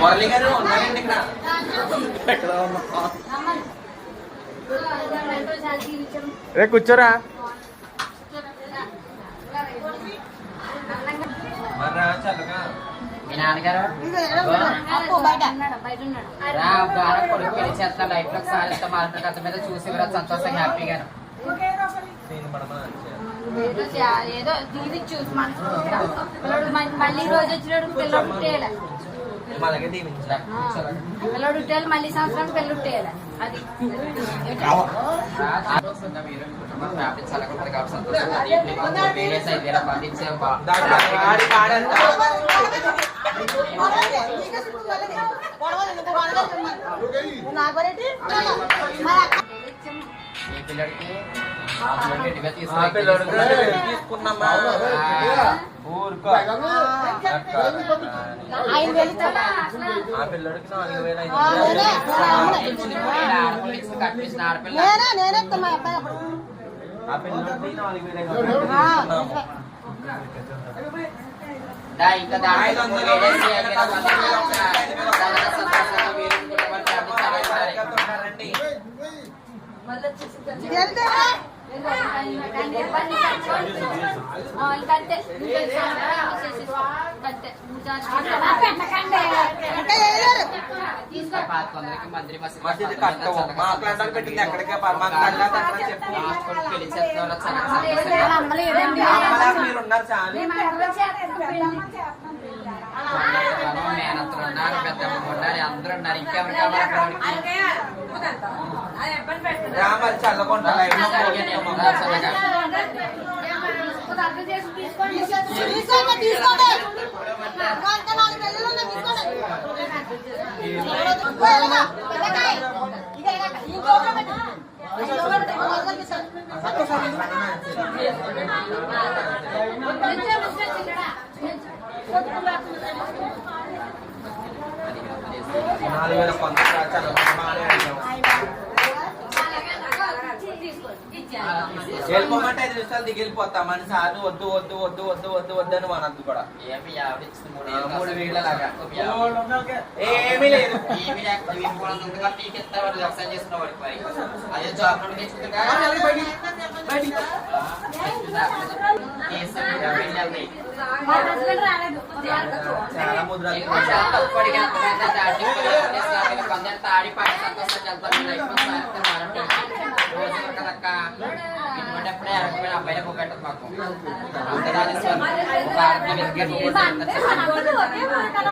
మురళి గారు ఉన్నారండి ఇక్కడ. రే కూర్చోరా. చల్లగా మీ నాన్నగారు కొడుకు పెళ్లి చేస్తా లైఫ్ లో ఒకసారి మారుతున్న కథ మీద చూసి సంతోషంగా హ్యాపీగాను ఏదో దీది చూసి మళ్ళీ రోజు వచ్చినాడు పిల్లలు పుట్టేయాలి, పిల్లలు పుట్టేయాలి, మళ్ళీ సంవత్సరానికి పిల్లలు పుట్టేయాలి. అది మీరు కుటుంబం ఫ్యామిలీ చల్లకుంటారు కాబట్టి సంతోషంగా పండించే మీ పిల్లడికి తీసుకున్నామా ఊరుకో. ఆ పిల్లడికి 4,500 కట్టించిన ఆడపిల్ల ఆ పిల్లడికి 4,500 ఇంకా మంత్రి మసీదు కట్టవు మాట్లాడాలి పెట్టింది ఎక్కడికే పెళ్లి చేస్తాం మీరు ఉన్నారు చాలా మేనంతలు ఉన్నారు, పెద్దమ్మ ఉన్నారు, అందరూ ఉన్నారు. ఇంకెవరు కావాలి? రామాలు చల్లకుండా వెళ్ళిపోమంటే 5 నిమిషాలు దిగిపోతా మన సార్ వద్దు వద్దు వద్దు వద్దు వద్దు వద్దు అని మనద్దు కూడా ఏమి 3,000 లాగా ఏమీ లేదు. వ్యవసాయం చేస్తున్న వాడికి మరి అదే జాబ్ చాలా ముద్ర తాడి పాడి సంతోషంగా ఇటువంటిప్పుడే అబ్బాయిలకు ఒకటి మాకు